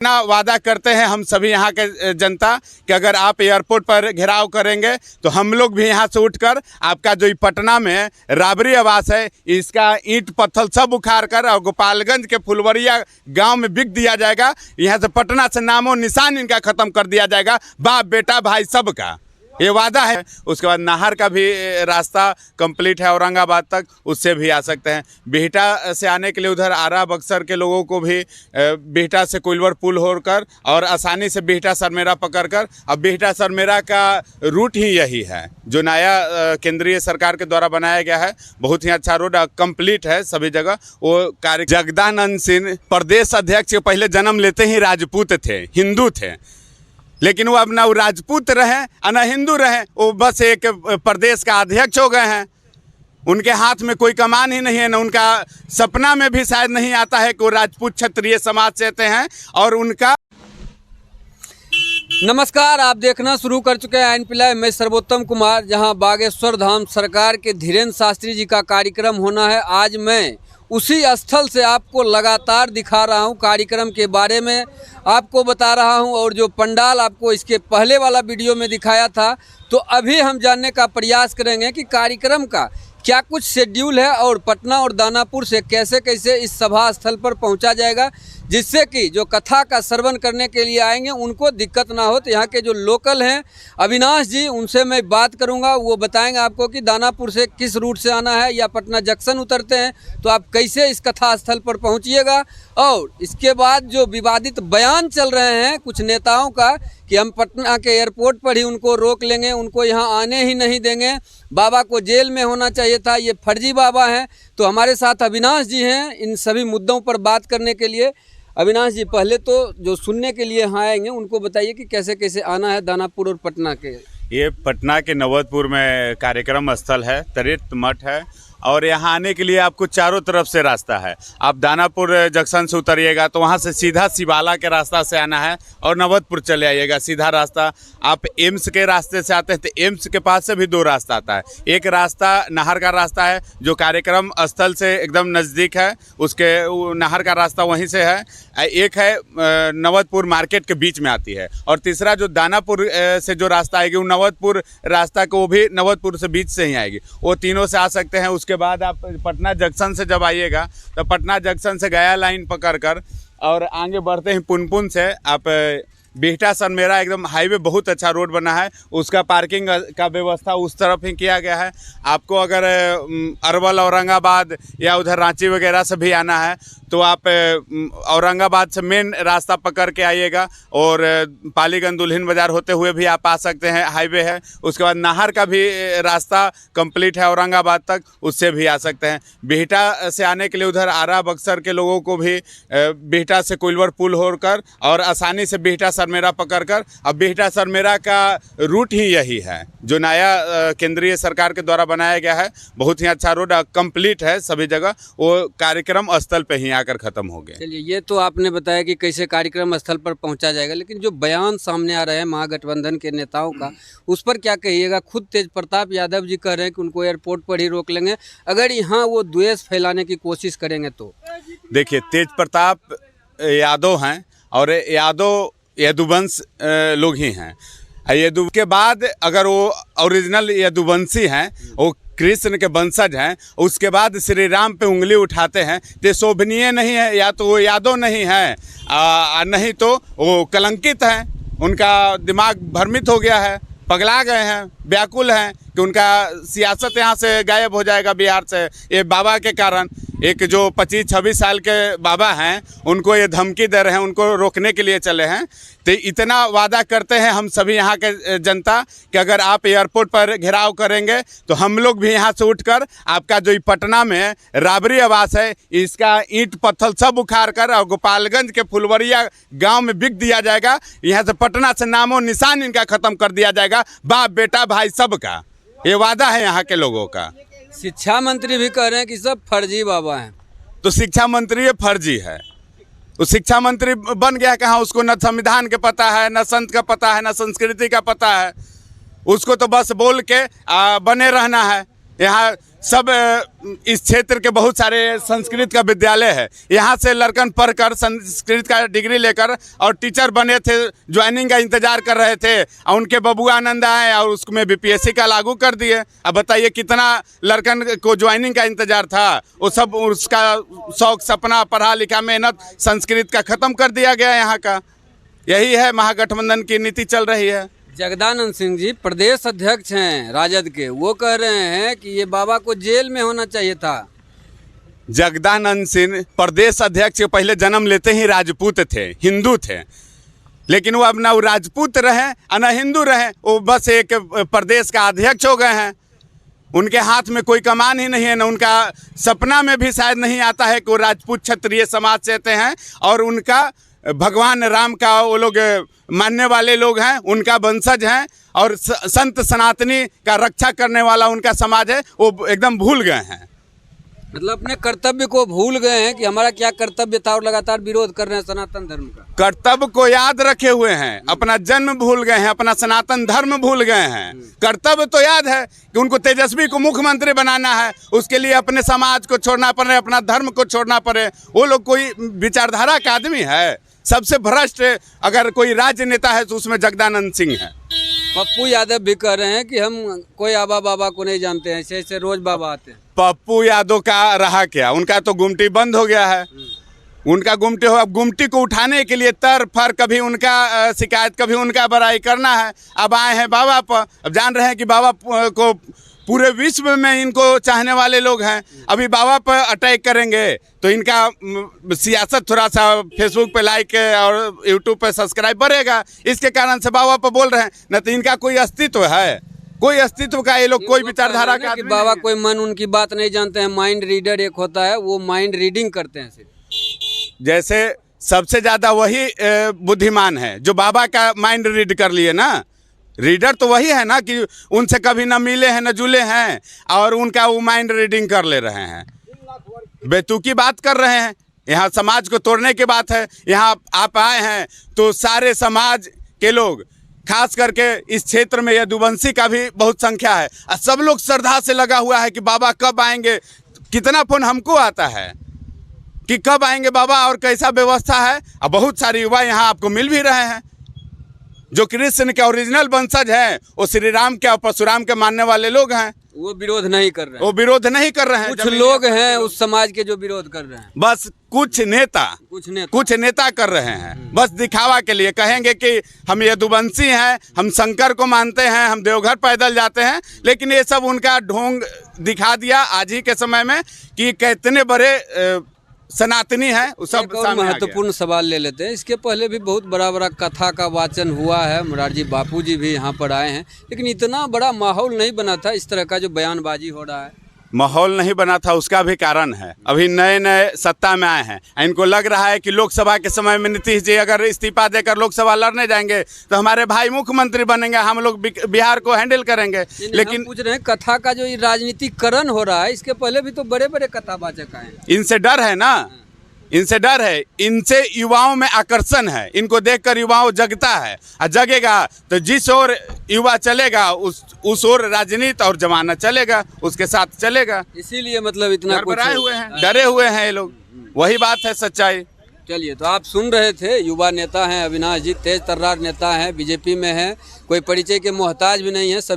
ना वादा करते हैं हम सभी यहाँ के जनता कि अगर आप एयरपोर्ट पर घेराव करेंगे तो हम लोग भी यहाँ से उठकर आपका जो पटना में राबरी आवास है इसका ईंट पत्थर सब उखाड़ कर और गोपालगंज के फुलवरिया गांव में बिक दिया जाएगा। यहाँ से पटना से नामो निशान इनका ख़त्म कर दिया जाएगा, बाप बेटा भाई सब का ये वादा है। उसके बाद नाहर का भी रास्ता कंप्लीट है औरंगाबाद तक, उससे भी आ सकते हैं। बिहटा से आने के लिए उधर आरा बक्सर के लोगों को भी बिहटा से कोइलवर पुल होकर और आसानी से बिहटा सरमेरा पकड़कर, अब बिहटा सरमेरा का रूट ही यही है जो नया केंद्रीय सरकार के द्वारा बनाया गया है। बहुत ही अच्छा रोड कंप्लीट है सभी जगह। वो कार्य जगदानंद सिंह प्रदेश अध्यक्ष के पहले जन्म लेते ही राजपूत थे, हिंदू थे, लेकिन वो अब ना वो राजपूत रहे ना हिंदू रहे, वो बस एक प्रदेश का अध्यक्ष हो गए हैं। उनके हाथ में कोई कमान ही नहीं है, ना उनका सपना में भी शायद नहीं आता है कि वो राजपूत क्षत्रिय समाज से आते हैं। और उनका नमस्कार, आप देखना शुरू कर चुके हैं आईएनपी लाइव। मैं सर्वोत्तम कुमार, जहां बागेश्वर धाम सरकार के धीरेन्द्र शास्त्री जी का कार्यक्रम होना है। आज मैं उसी स्थल से आपको लगातार दिखा रहा हूं, कार्यक्रम के बारे में आपको बता रहा हूं। और जो पंडाल आपको इसके पहले वाला वीडियो में दिखाया था, तो अभी हम जानने का प्रयास करेंगे कि कार्यक्रम का क्या कुछ शेड्यूल है और पटना और दानापुर से कैसे कैसे इस सभा स्थल पर पहुंचा जाएगा, जिससे कि जो कथा का श्रवण करने के लिए आएंगे उनको दिक्कत ना हो। तो यहाँ के जो लोकल हैं अविनाश जी, उनसे मैं बात करूँगा, वो बताएंगे आपको कि दानापुर से किस रूट से आना है या पटना जंक्शन उतरते हैं तो आप कैसे इस कथा स्थल पर पहुँचिएगा। और इसके बाद जो विवादित बयान चल रहे हैं कुछ नेताओं का कि हम पटना के एयरपोर्ट पर ही उनको रोक लेंगे, उनको यहाँ आने ही नहीं देंगे, बाबा को जेल में होना चाहिए था, ये फर्जी बाबा हैं। तो हमारे साथ अविनाश जी हैं इन सभी मुद्दों पर बात करने के लिए। अविनाश जी, पहले तो जो सुनने के लिए यहाँ आएंगे उनको बताइए कि कैसे कैसे आना है दानापुर और पटना के। ये पटना के नवदपुर में कार्यक्रम स्थल है, तरित मठ है, और यहाँ आने के लिए आपको चारों तरफ से रास्ता है। आप दानापुर जंक्शन से उतरिएगा तो वहाँ से सीधा शिवाला के रास्ता से आना है और नवदपुर चले आइएगा सीधा रास्ता। आप एम्स के रास्ते से आते हैं तो एम्स के पास से भी दो रास्ता आता है। एक रास्ता नाहर का रास्ता है जो कार्यक्रम स्थल से एकदम नज़दीक है, उसके नाहर का रास्ता वहीं से है। एक है नवदपुर मार्केट के बीच में आती है, और तीसरा जो दानापुर से जो रास्ता आएगी वो नवदपुर रास्ता को, वो भी नवदपुर से बीच से ही आएगी। वो तीनों से आ सकते हैं। उसके बाद आप पटना जंक्शन से जब आइएगा तो पटना जंक्शन से गया लाइन पकड़कर और आगे बढ़ते हैं पुनपुन से आप बिहटा सरमेरा एकदम हाईवे, बहुत अच्छा रोड बना है, उसका पार्किंग का व्यवस्था उस तरफ ही किया गया है। आपको अगर अरवल औरंगाबाद या उधर रांची वगैरह से भी आना है तो आप औरंगाबाद से मेन रास्ता पकड़ के आइएगा और पालीगंज दुल्हिन बाजार होते हुए भी आप आ सकते हैं, हाईवे है। उसके बाद नाहर का भी रास्ता कंप्लीट है औरंगाबाद तक, उससे भी आ सकते हैं। बिहटा से आने के लिए उधर आरा बक्सर के लोगों को भी बिहटा से कोइलवर पुल होकर और आसानी से बिहटा सरमेरा पकड़कर, अब बिहटा सरमेरा का रूट ही यही है जो नया केंद्रीय सरकार के द्वारा बनाया गया है। बहुत ही अच्छा रोड कंप्लीट है सभी जगह, वो कार्यक्रम स्थल पे ही आकर खत्म हो गए। चलिए, ये तो आपने बताया कि कैसे कार्यक्रम स्थल पर पहुंचा जाएगा, लेकिन जो बयान सामने आ रहे हैं महागठबंधन के नेताओं का, उस पर क्या कहिएगा। खुद तेज प्रताप यादव जी कह रहे हैं कि उनको एयरपोर्ट पर ही रोक लेंगे अगर यहाँ वो द्वेष फैलाने की कोशिश करेंगे तो। देखिए, तेज प्रताप यादव हैं और यदुवंश लोग ही हैं। यदु के बाद अगर वो ओरिजिनल यदुवंशी हैं, वो कृष्ण के वंशज हैं, उसके बाद श्री राम पे उंगली उठाते हैं तो शोभनीय नहीं है। या तो वो यादव नहीं है, नहीं तो वो कलंकित हैं, उनका दिमाग भ्रमित हो गया है, पगला गए हैं, व्याकुल हैं कि उनका सियासत यहाँ से गायब हो जाएगा बिहार से, ये बाबा के कारण। एक जो 25-26 साल के बाबा हैं उनको ये धमकी दे रहे हैं, उनको रोकने के लिए चले हैं। तो इतना वादा करते हैं हम सभी यहाँ के जनता कि अगर आप एयरपोर्ट पर घेराव करेंगे तो हम लोग भी यहाँ से उठकर आपका जो पटना में राबरी आवास है इसका ईंट पत्थर सब उखाड़ कर और गोपालगंज के फुलवरिया गांव में बिक दिया जाएगा। यहाँ से पटना से नामो निशान इनका ख़त्म कर दिया जाएगा, बाप बेटा भाई सब का ये वादा है यहाँ के लोगों का। शिक्षा मंत्री भी कह रहे हैं कि सब फर्जी बाबा हैं। तो शिक्षा मंत्री ये फर्जी है, वो शिक्षा मंत्री बन गया कहाँ, उसको न संविधान के पता है, न संत का पता है, न संस्कृति का पता है। उसको तो बस बोल के बने रहना है। यहाँ सब इस क्षेत्र के बहुत सारे संस्कृत का विद्यालय है। यहाँ से लड़कन पढ़कर संस्कृत का डिग्री लेकर और टीचर बने थे, ज्वाइनिंग का इंतजार कर रहे थे और उनके बबुआ आनंद आए और उसमें बीपीएससी का लागू कर दिए। अब बताइए कितना लड़कन को ज्वाइनिंग का इंतजार था, वो सब उसका शौक सपना पढ़ा लिखा मेहनत संस्कृत का ख़त्म कर दिया गया यहाँ का। यही है महागठबंधन की नीति चल रही है। जगदानंद सिंह जी प्रदेश अध्यक्ष हैं राजद के, वो कह रहे हैं कि ये बाबा को जेल में होना चाहिए था। जगदानंद सिंह प्रदेश अध्यक्ष के पहले जन्म लेते ही राजपूत थे, हिंदू थे, लेकिन वो अब ना वो राजपूत रहे न हिंदू रहे, वो बस एक प्रदेश का अध्यक्ष हो गए हैं। उनके हाथ में कोई कमान ही नहीं है, न उनका सपना में भी शायद नहीं आता है कि वो राजपूत क्षत्रिय समाज से आते हैं और उनका भगवान राम का वो लोग मानने वाले लोग हैं, उनका वंशज हैं और संत सनातनी का रक्षा करने वाला उनका समाज है, वो एकदम भूल गए हैं। मतलब अपने कर्तव्य को भूल गए हैं कि हमारा क्या कर्तव्य था और लगातार विरोध कर रहे हैं सनातन धर्म का। कर्तव्य को याद रखे हुए हैं, अपना जन्म भूल गए हैं, अपना सनातन धर्म भूल गए हैं। कर्तव्य तो याद है कि उनको तेजस्वी को मुख्यमंत्री बनाना है, उसके लिए अपने समाज को छोड़ना पड़े, अपना धर्म को छोड़ना पड़े। वो लोग कोई विचारधारा का आदमी है? सबसे भ्रष्ट अगर कोई राजनेता है तो उसमें जगदानंद सिंह है। पप्पू यादव भी कह रहे हैं कि हम कोई आबा बाबा को नहीं जानते हैं, ऐसे रोज बाबा आते हैं। पप्पू यादव का रहा क्या? उनका तो गुमटी बंद हो गया है, उनका गुमटी हो। अब गुमटी को उठाने के लिए तर फर कभी उनका शिकायत कभी उनका बड़ाई करना है। अब आए हैं बाबा पर, अब जान रहे हैं कि बाबा को पूरे विश्व में इनको चाहने वाले लोग हैं। अभी बाबा पर अटैक करेंगे तो इनका सियासत थोड़ा सा फेसबुक पे लाइक और यूट्यूब पे सब्सक्राइब बढ़ेगा, इसके कारण से बाबा पर बोल रहे हैं। न तो इनका कोई अस्तित्व है, कोई अस्तित्व का ये लोग कोई विचारधारा का कि बाबा कोई मन उनकी बात नहीं जानते हैं। माइंड रीडर एक होता है, वो माइंड रीडिंग करते हैं सिर्फ। जैसे सबसे ज़्यादा वही बुद्धिमान है जो बाबा का माइंड रीड कर लिए ना। रीडर तो वही है ना कि उनसे कभी न मिले हैं न जुले हैं और उनका वो माइंड रीडिंग कर ले रहे हैं। बेतुकी बात कर रहे हैं, यहाँ समाज को तोड़ने की बात है। यहाँ आप आए हैं तो सारे समाज के लोग, खास करके इस क्षेत्र में यदुवंशी का भी बहुत संख्या है, सब लोग श्रद्धा से लगा हुआ है कि बाबा कब आएंगे। कितना फोन हमको आता है कि कब आएंगे बाबा और कैसा व्यवस्था है। अब बहुत सारे युवा यहाँ आपको मिल भी रहे हैं जो कृष्ण के ओरिजिनल वंशज हैं, वो श्री राम के और परशुराम के मानने वाले लोग हैं। वो विरोध नहीं कर रहे हैं, वो विरोध नहीं कर रहे हैं। कुछ लोग हैं उस समाज के जो विरोध कर रहे हैं, बस कुछ नेता कर रहे हैं, बस दिखावा के लिए। कहेंगे कि हम यदुवंशी हैं, हम शंकर को मानते हैं, हम देवघर पैदल जाते हैं, लेकिन ये सब उनका ढोंग दिखा दिया आज ही के समय में कि कितने बड़े सनातनी है। वो सब महत्वपूर्ण सवाल ले लेते हैं। इसके पहले भी बहुत बड़ा कथा का वाचन हुआ है, मुरारजी बापू जी भी यहाँ पर आए हैं, लेकिन इतना बड़ा माहौल नहीं बना था इस तरह का जो बयानबाजी हो रहा है। माहौल नहीं बना था, उसका भी कारण है अभी नए नए सत्ता में आए हैं। इनको लग रहा है कि लोकसभा के समय में नीतीश जी अगर इस्तीफा देकर लोकसभा लड़ने जाएंगे तो हमारे भाई मुख्यमंत्री बनेंगे, हम लोग बिहार को हैंडल करेंगे। लेकिन पूछ रहे हैं कथा का जो राजनीतिकरण हो रहा है, इसके पहले भी तो बड़े बड़े कथावाचक आए हैं। इनसे डर है ना, इनसे डर है, इनसे युवाओं में आकर्षण है। इनको देखकर युवाओं जगता है और जगेगा तो जिस ओर युवा चलेगा उस ओर राजनीति और जमाना चलेगा, उसके साथ चलेगा। इसीलिए मतलब इतना डरे हुए हैं ये लोग, वही बात है सच्चाई। चलिए, तो आप सुन रहे थे, युवा नेता हैं अविनाश जी, तेज तर्रार नेता हैं, बीजेपी में हैं, कोई परिचय के मोहताज भी नहीं है। सभी